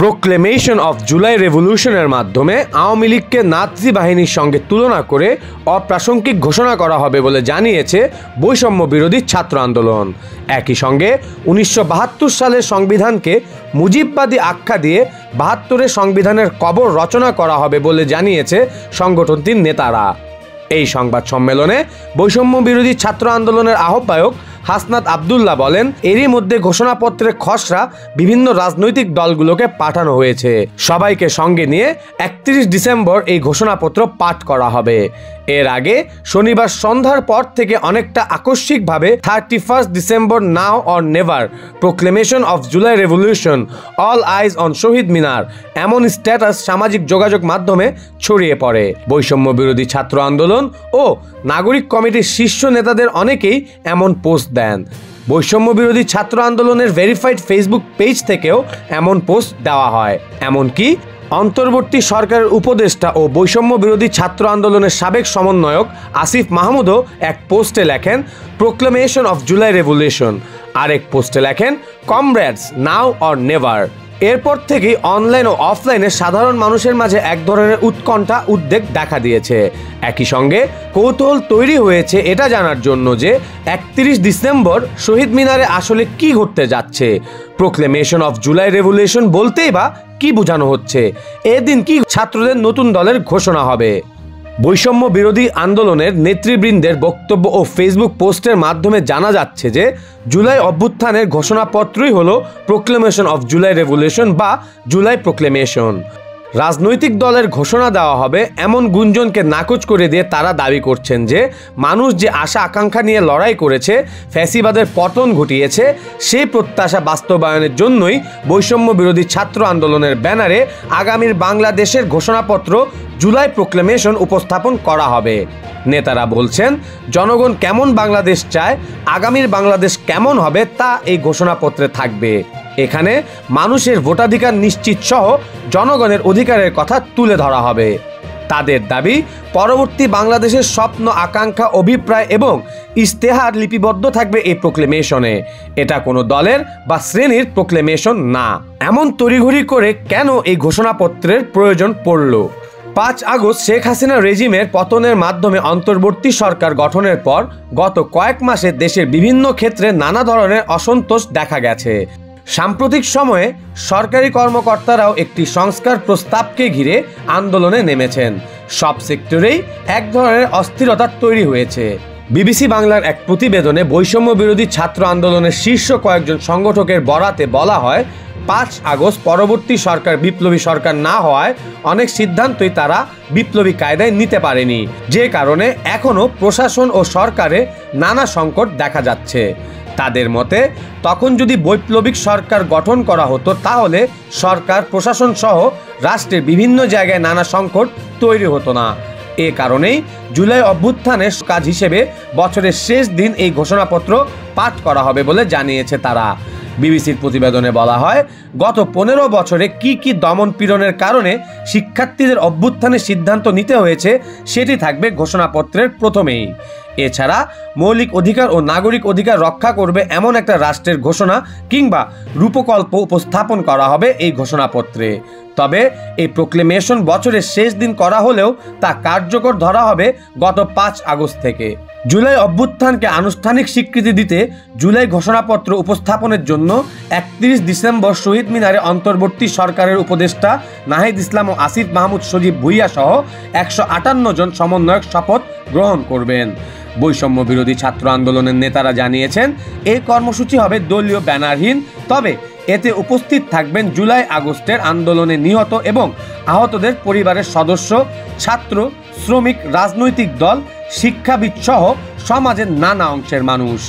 Proclamation of July রেভলিউশনের মাধ্যমে আওয়ামী লীগকে Nazi বাহিনীর সঙ্গে তুলনা করে অপ্রাসঙ্গিক ঘোষণা করা হবে বলে জানিয়েছে বৈষম্য বিরোধী ছাত্র আন্দোলন। একই সঙ্গে 1972 সালের সংবিধানকে মুজিববাদী আখ্যা দিয়ে 72-এর সংবিধানের কবর রচনা করা হবে বলে জানিয়েছে সংগঠনটির নেতারা। এই সংবাদ সম্মেলনে বৈষম্য বিরোধী ছাত্র আন্দোলনের আহ্বায়ক হাসনাত আবদুল্লাহ বলেন, এরই মধ্যে ঘোষণাপত্রের খসড়া বিভিন্ন রাজনৈতিক দলগুলোকে পাঠানো হয়েছে। সবাইকে সঙ্গে নিয়ে 31 ডিসেম্বর এই ঘোষণাপত্র পাঠ করা হবে। এর আগে শনিবার সন্ধ্যার পর থেকে অনেকটা আকস্মিকভাবে 31 December now or never, proclamation of July revolution, all eyes on Shaheed Minar এমন স্ট্যাটাস সামাজিক যোগাযোগ মাধ্যমে ছড়িয়ে পড়ে। বৈষম্য বিরোধী ছাত্র আন্দোলন ও নাগরিক কমিটির শীর্ষ নেতাদের অনেকেই এমন পোস্ট দেন। বৈষম্য বিরোধী ছাত্র আন্দোলনের ভেরিফাইড ফেসবুক পেজ থেকেও এমন পোস্ট দেওয়া হয়। এমনকি অন্তর্বর্তী সরকারের উপদেষ্টা ও বৈষম্য বিরোধী ছাত্র আন্দোলনের সাবেক সমন্বয়ক আসিফ মাহমুদও এক পোস্টে লেখেন প্রোক্লেমেশন অফ জুলাই রেভলিউশন, আরেক পোস্টে লেখেন কমরেডস নাও অর নেভার। এরপর থেকেই অনলাইন ও অফলাইনে সাধারণ মানুষের মাঝে এক ধরনের উৎকণ্ঠা উদ্বেগ দেখা দিয়েছে। একই সঙ্গে কৌতূহল তৈরি হয়েছে এটা জানার জন্য যে 31 ডিসেম্বর শহীদ মিনারে আসলে কি ঘটতে যাচ্ছে। প্রোক্লেমেশন অফ জুলাই রেভলিউশন বলতেই বা কি বোঝানো হচ্ছে? এদিন কি ছাত্রদের নতুন দলের ঘোষণা হবে? বৈষম্য বিরোধী আন্দোলনের নেতৃবৃন্দের বক্তব্য ও ফেসবুক পোস্টের মাধ্যমে জানা যাচ্ছে যে জুলাই অভ্যুত্থানের ঘোষণাপত্রই হলো প্রোক্লেমেশন অফ জুলাই রেভলিউশন বা জুলাই প্রোক্লেমেশন। রাজনৈতিক দলের ঘোষণা দেওয়া হবে এমন গুঞ্জনকে নাকচ করে দিয়ে তারা দাবি করছেন যে মানুষ যে আশা আকাঙ্ক্ষা নিয়ে লড়াই করেছে, ফ্যাসিবাদের পতন ঘটিয়েছে, সেই প্রত্যাশা বাস্তবায়নের জন্যই বৈষম্য বিরোধী ছাত্র আন্দোলনের ব্যানারে আগামীর বাংলাদেশের ঘোষণাপত্র জুলাই প্রোক্লেমেশন উপস্থাপন করা হবে। নেতারা বলছেন, জনগণ কেমন বাংলাদেশ চায়, আগামীর বাংলাদেশ কেমন হবে তা এই ঘোষণাপত্রে থাকবে। এখানে মানুষের ভোটাধিকার নিশ্চিত সহ জনগণের অধিকারের কথা তুলে ধরা হবে। তাদের দাবি, পরবর্তী বাংলাদেশের স্বপ্ন, আকাঙ্ক্ষা, অভিপ্রায় এবং ইশতেহার লিপিবদ্ধ থাকবে এই প্রোক্লেমেশনে। এটা কোনো দলের বা শ্রেণীর প্রোক্লেমেশন না। এমন তড়িঘড়ি করে কেন এই ঘোষণাপত্রের প্রয়োজন পড়ল? 5 আগস্ট শেখ হাসিনা রেজিমের পতনের মাধ্যমে অন্তর্বর্তী সরকার গঠনের পর গত কয়েক মাসে দেশের বিভিন্ন ক্ষেত্রে নানা ধরনের অসন্তোষ দেখা গেছে। সাম্প্রতিক সময়ে সরকারি কর্মকর্তারাও একটি সংস্কার প্রস্তাবকে ঘিরে আন্দোলনে নেমেছেন। সব সেক্টরেই এক ধরনের অস্থিরতা তৈরি হয়েছে। বিবিসি বাংলার এক প্রতিবেদনে বৈষম্য বিরোধী ছাত্র আন্দোলনের শীর্ষ কয়েকজন সংগঠকের বরাতে বলা হয়, 5 আগস্ট পরবর্তী সরকার বিপ্লবী সরকার না হওয়ায় অনেক সিদ্ধান্তই তারা বিপ্লবী কায়দায় নিতে পারেনি, যে কারণে এখনও প্রশাসন ও সরকারে নানা সংকট দেখা যাচ্ছে। তাদের মতে, তখন যদি বৈপ্লবিক সরকার গঠন করা হতো তাহলে সরকার, প্রশাসন সহ রাষ্ট্রের বিভিন্ন জায়গায় নানা সংকট তৈরি হতো না। এ কারণেই জুলাই অভ্যুত্থানের কাজ হিসেবে বছরের শেষ দিন এই ঘোষণাপত্র পাঠ করা হবে বলে জানিয়েছে তারা। বিবিসির প্রতিবেদনে বলা হয়, গত 15 বছরে কি দমন পীড়নের কারণে শিক্ষার্থীদের অভ্যুত্থানের সিদ্ধান্ত নিতে হয়েছে সেটি থাকবে ঘোষণাপত্রের প্রথমেই। এছাড়া মৌলিক অধিকার ও নাগরিক অধিকার রক্ষা করবে এমন একটা রাষ্ট্রের ঘোষণা কিংবা রূপকল্প উপস্থাপন করা হবে এই ঘোষণাপত্রে। তবে এই প্রোক্লেমেশন বছরের শেষ দিন করা হলেও তা কার্যকর ধরা হবে গত 5 আগস্ট থেকে। জুলাই অভ্যুত্থানকে আনুষ্ঠানিক স্বীকৃতি দিতে জুলাই ঘোষণাপত্র উপস্থাপনের জন্য 31 ডিসেম্বর শহীদ মিনারে অন্তর্বর্তী সরকারের উপদেষ্টা নাহিদ ইসলাম ও আসিফ মাহমুদ সজীব ভুইয়া সহ 158 জন সমন্বয়ক শপথ গ্রহণ করবেন। বৈষম্য বিরোধী ছাত্র আন্দোলনের নেতারা জানিয়েছেন, এই কর্মসূচি হবে দলীয় ব্যানারহীন, তবে এতে উপস্থিত থাকবেন জুলাই আগস্টের আন্দোলনে নিহত এবং আহতদের পরিবারের সদস্য, ছাত্র, শ্রমিক, রাজনৈতিক দল, শিক্ষাবিদ সহ সমাজের নানা অংশের মানুষ।